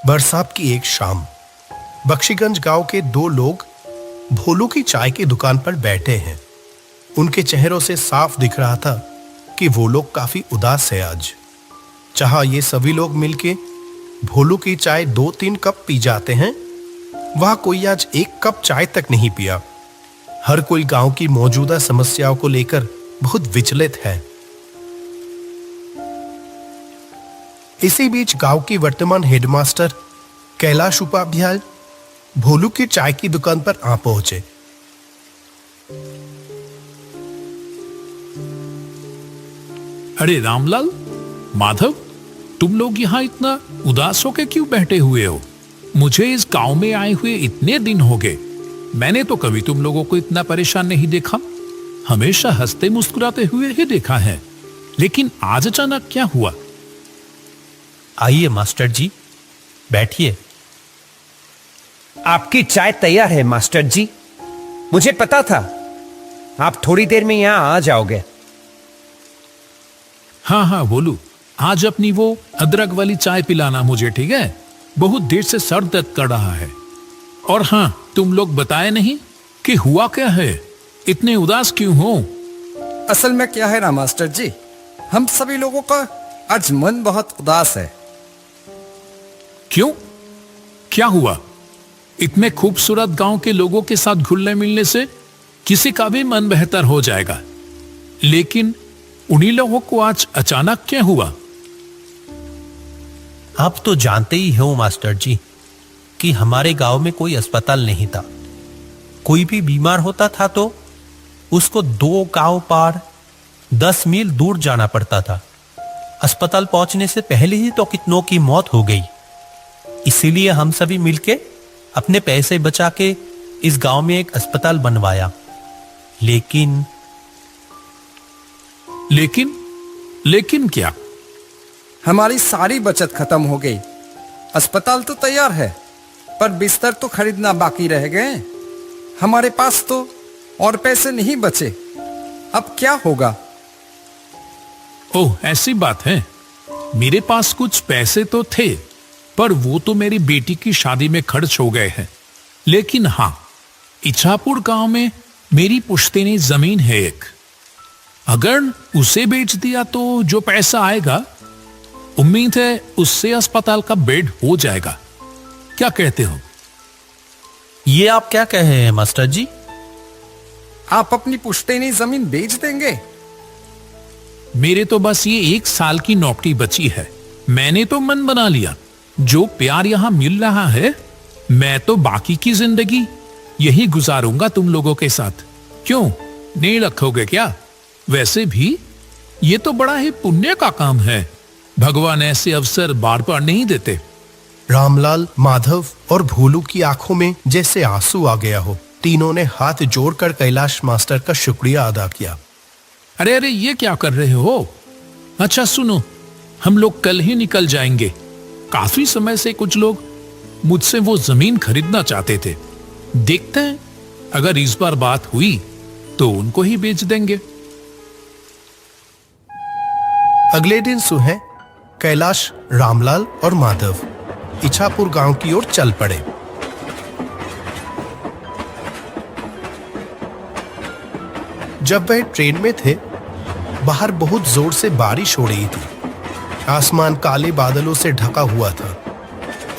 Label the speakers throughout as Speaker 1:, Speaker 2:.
Speaker 1: बरसात की एक शाम बख्शीगंज गांव के दो लोग भोलू की चाय की दुकान पर बैठे हैं। उनके चेहरों से साफ दिख रहा था कि वो लोग काफी उदास है आज। जहां ये सभी लोग मिलके भोलू की चाय 2-3 कप पी जाते हैं, वहां कोई आज 1 कप चाय तक नहीं पिया। हर कोई गांव की मौजूदा समस्याओं को लेकर बहुत विचलित है। इसी बीच गांव की वर्तमान हेडमास्टर कैलाश उपाध्याय भोलू की चाय की दुकान पर आ पहुंचे।
Speaker 2: अरे रामलाल, माधव, तुम लोग यहाँ इतना उदास होकर क्यों बैठे हुए हो? मुझे इस गांव में आए हुए इतने दिन हो गए, मैंने तो कभी तुम लोगों को इतना परेशान नहीं देखा। हमेशा हंसते मुस्कुराते हुए ही देखा है, लेकिन आज अचानक क्या हुआ?
Speaker 3: आइए मास्टर जी, बैठिए।
Speaker 4: आपकी चाय तैयार है मास्टर जी। मुझे पता था आप थोड़ी देर में यहां आ जाओगे।
Speaker 2: हाँ हाँ बोलू, आज अपनी वो अदरक वाली चाय पिलाना मुझे, ठीक है? बहुत देर से सर दर्द कर रहा है। और हाँ, तुम लोग बताए नहीं कि हुआ क्या है, इतने उदास क्यों हो?
Speaker 5: असल में क्या है ना मास्टर जी, हम सभी लोगों का आज मन बहुत उदास है।
Speaker 2: क्यों? क्या हुआ? इतने खूबसूरत गांव के लोगों के साथ घुलने मिलने से किसी का भी मन बेहतर हो जाएगा, लेकिन उन्हीं लोगों को आज अचानक क्या हुआ?
Speaker 3: आप तो जानते ही हो मास्टर जी कि हमारे गांव में कोई अस्पताल नहीं था। कोई भी बीमार होता था तो उसको 2 गांव पार 10 मील दूर जाना पड़ता था। अस्पताल पहुंचने से पहले ही तो कितनों की मौत हो गई। इसीलिए हम सभी मिलके अपने पैसे बचा के इस गांव में एक अस्पताल बनवाया। लेकिन
Speaker 2: क्या?
Speaker 5: हमारी सारी बचत खत्म हो गई। अस्पताल तो तैयार है, पर बिस्तर तो खरीदना बाकी रह गए। हमारे पास तो और पैसे नहीं बचे। अब क्या होगा?
Speaker 2: ओह, ऐसी बात है। मेरे पास कुछ पैसे तो थे, पर वो तो मेरी बेटी की शादी में खर्च हो गए हैं। लेकिन हाँ, इच्छापुर गांव में मेरी पुश्तैनी जमीन है एक। अगर उसे बेच दिया तो जो पैसा आएगा, उम्मीद है उससे अस्पताल का बेड हो जाएगा। क्या कहते हो?
Speaker 3: ये आप क्या कह रहे हैं मास्टर जी?
Speaker 5: आप अपनी पुश्तैनी जमीन बेच देंगे?
Speaker 2: मेरे तो बस ये 1 साल की नौकरी बची है। मैंने तो मन बना लिया, जो प्यार यहां मिल रहा है, मैं तो बाकी की जिंदगी यही गुजारूंगा तुम लोगों के साथ। क्यों, नहीं रखोगे क्या? वैसे भी ये तो बड़ा ही पुण्य का काम है। भगवान ऐसे अवसर बार बार नहीं देते।
Speaker 1: रामलाल, माधव और भोलू की आंखों में जैसे आंसू आ गया हो। तीनों ने हाथ जोड़कर कैलाश मास्टर का शुक्रिया अदा किया।
Speaker 2: अरे अरे, ये क्या कर रहे हो? अच्छा सुनो, हम लोग कल ही निकल जाएंगे। काफी समय से कुछ लोग मुझसे वो जमीन खरीदना चाहते थे। देखते हैं, अगर इस बार बात हुई तो उनको ही बेच देंगे।
Speaker 1: अगले दिन सुबह कैलाश, रामलाल और माधव इच्छापुर गांव की ओर चल पड़े। जब वह ट्रेन में थे, बाहर बहुत जोर से बारिश हो रही थी। आसमान काले बादलों से ढका हुआ था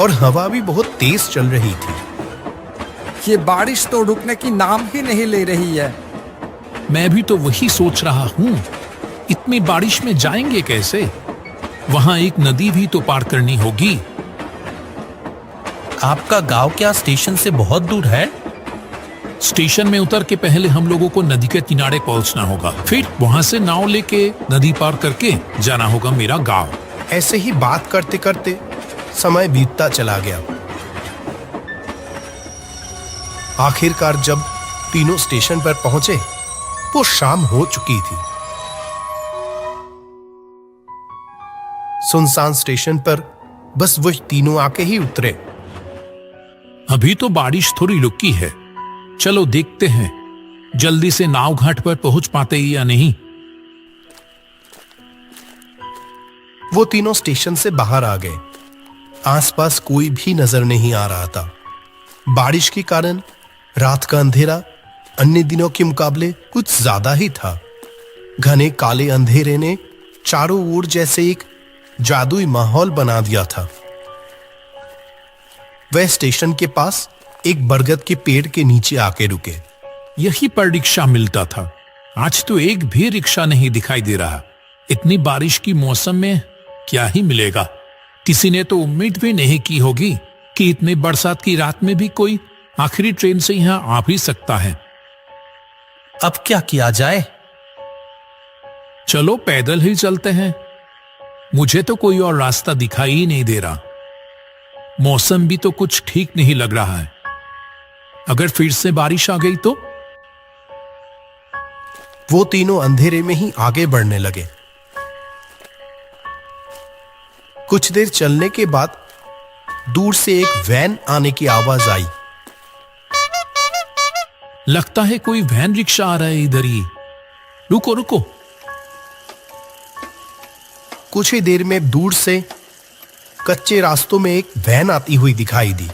Speaker 1: और हवा भी बहुत तेज चल रही थी।
Speaker 5: ये बारिश तो रुकने की नाम ही नहीं ले रही है।
Speaker 2: मैं भी तो वही सोच रहा हूं, इतनी बारिश में जाएंगे कैसे? वहां एक नदी भी तो पार करनी होगी।
Speaker 3: आपका गांव क्या स्टेशन से बहुत दूर है?
Speaker 2: स्टेशन में उतर के पहले हम लोगों को नदी के किनारे पहुंचना होगा, फिर वहां से नाव लेके नदी पार करके जाना होगा मेरा गांव।
Speaker 1: ऐसे ही बात करते करते समय बीतता चला गया। आखिरकार जब तीनों स्टेशन पर पहुंचे, वो शाम हो चुकी थी। सुनसान स्टेशन पर बस वो तीनों आके ही उतरे।
Speaker 2: अभी तो बारिश थोड़ी रुकी है, चलो देखते हैं जल्दी से नाव घाट पर पहुंच पाते ही या नहीं।
Speaker 1: वो तीनों स्टेशन से बाहर आ गए। आसपास कोई भी नजर नहीं आ रहा था। बारिश के कारण रात का अंधेरा अन्य दिनों के मुकाबले कुछ ज्यादा ही था। घने काले अंधेरे ने चारों ओर जैसे एक जादुई माहौल बना दिया था। वह स्टेशन के पास एक बरगद के पेड़ के नीचे आके रुके।
Speaker 2: यही पर रिक्शा मिलता था। आज तो एक भी रिक्शा नहीं दिखाई दे रहा। इतनी बारिश की मौसम में क्या ही मिलेगा। किसी ने तो उम्मीद भी नहीं की होगी कि इतनी बरसात की रात में भी कोई आखिरी ट्रेन से यहां आ भी सकता है।
Speaker 3: अब क्या किया जाए?
Speaker 2: चलो पैदल ही चलते हैं। मुझे तो कोई और रास्ता दिखाई ही नहीं दे रहा। मौसम भी तो कुछ ठीक नहीं लग रहा है। अगर फिर से बारिश आ गई तो?
Speaker 1: वो तीनों अंधेरे में ही आगे बढ़ने लगे। कुछ देर चलने के बाद दूर से एक वैन आने की आवाज आई।
Speaker 2: लगता है कोई वैन रिक्शा आ रहा है इधर ही। रुको रुको।
Speaker 1: कुछ ही देर में दूर से कच्चे रास्तों में एक वैन आती हुई दिखाई दी।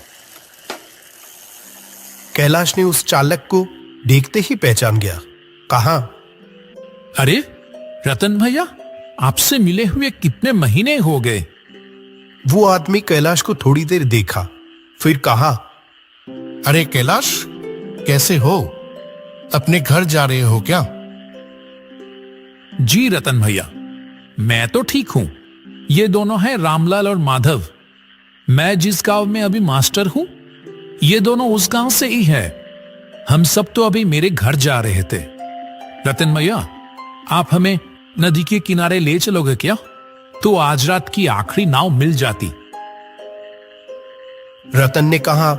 Speaker 1: कैलाश ने उस चालक को देखते ही पहचान गया। कहा,
Speaker 2: अरे रतन भैया, आपसे मिले हुए कितने महीने हो गए।
Speaker 1: वो आदमी कैलाश को थोड़ी देर देखा, फिर कहा,
Speaker 6: अरे कैलाश, कैसे हो? अपने घर जा रहे हो क्या?
Speaker 2: जी रतन भैया, मैं तो ठीक हूं। ये दोनों हैं रामलाल और माधव। मैं जिस गांव में अभी मास्टर हूं, ये दोनों उस गांव से ही है। हम सब तो अभी मेरे घर जा रहे थे। रतन भैया, आप हमें नदी के किनारे ले चलोगे क्या? तो आज रात की आखिरी नाव मिल जाती।
Speaker 1: रतन ने कहा,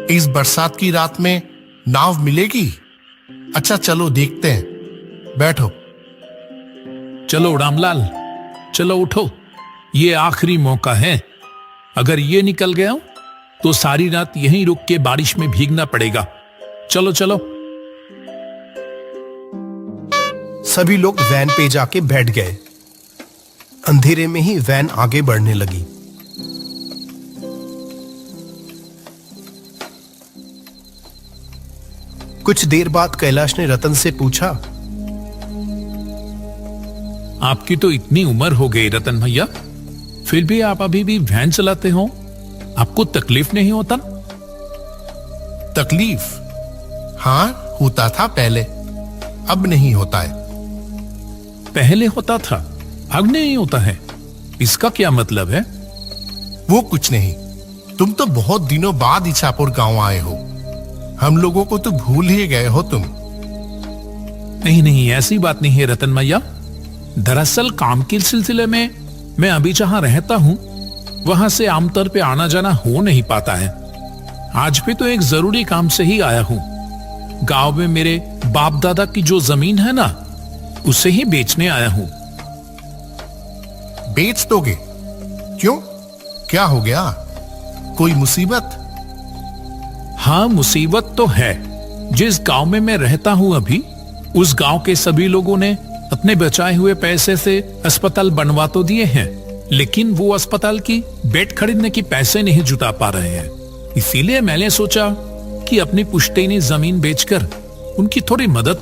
Speaker 6: इस बरसात की रात में नाव मिलेगी? अच्छा चलो देखते हैं, बैठो।
Speaker 2: चलो रामलाल, चलो उठो। ये आखिरी मौका है। अगर ये निकल गया तो सारी रात यहीं रुक के बारिश में भीगना पड़ेगा। चलो चलो।
Speaker 1: सभी लोग वैन पे जाके बैठ गए। अंधेरे में ही वैन आगे बढ़ने लगी। कुछ देर बाद कैलाश ने रतन से पूछा,
Speaker 2: आपकी तो इतनी उम्र हो गई रतन भैया, फिर भी आप अभी भी वैन चलाते हो। आपको तकलीफ नहीं होता?
Speaker 6: तकलीफ? हाँ, होता था पहले, अब नहीं होता है।
Speaker 2: पहले होता था, अब नहीं होता है। इसका क्या मतलब है?
Speaker 6: वो कुछ नहीं। तुम तो बहुत दिनों बाद इछापुर गांव आए हो। हम लोगों को तो भूल ही गए हो तुम।
Speaker 2: नहीं नहीं, ऐसी बात नहीं है रतन भैया। दरअसल काम के सिलसिले में मैं अभी जहां रहता हूं, वहां से आमतौर पे आना जाना हो नहीं पाता है। आज भी तो एक जरूरी काम से ही आया हूं। गांव में मेरे बाप दादा की जो जमीन है ना, उसे ही बेचने आया हूं।
Speaker 6: बेच दोगे? क्यों, क्या हो गया? कोई मुसीबत?
Speaker 2: हाँ, मुसीबत तो है। जिस गांव में मैं रहता हूं अभी, उस गांव के सभी लोगों ने अपने बचाए हुए पैसे से अस्पताल बनवा तो दिए हैं, लेकिन वो अस्पताल की बेड खरीदने की पैसे नहीं जुटा पा रहे हैं। इसीलिए मैंने सोचा कि अपनी पुश्तैनी जमीन बेचकर उनकी थोड़ी मदद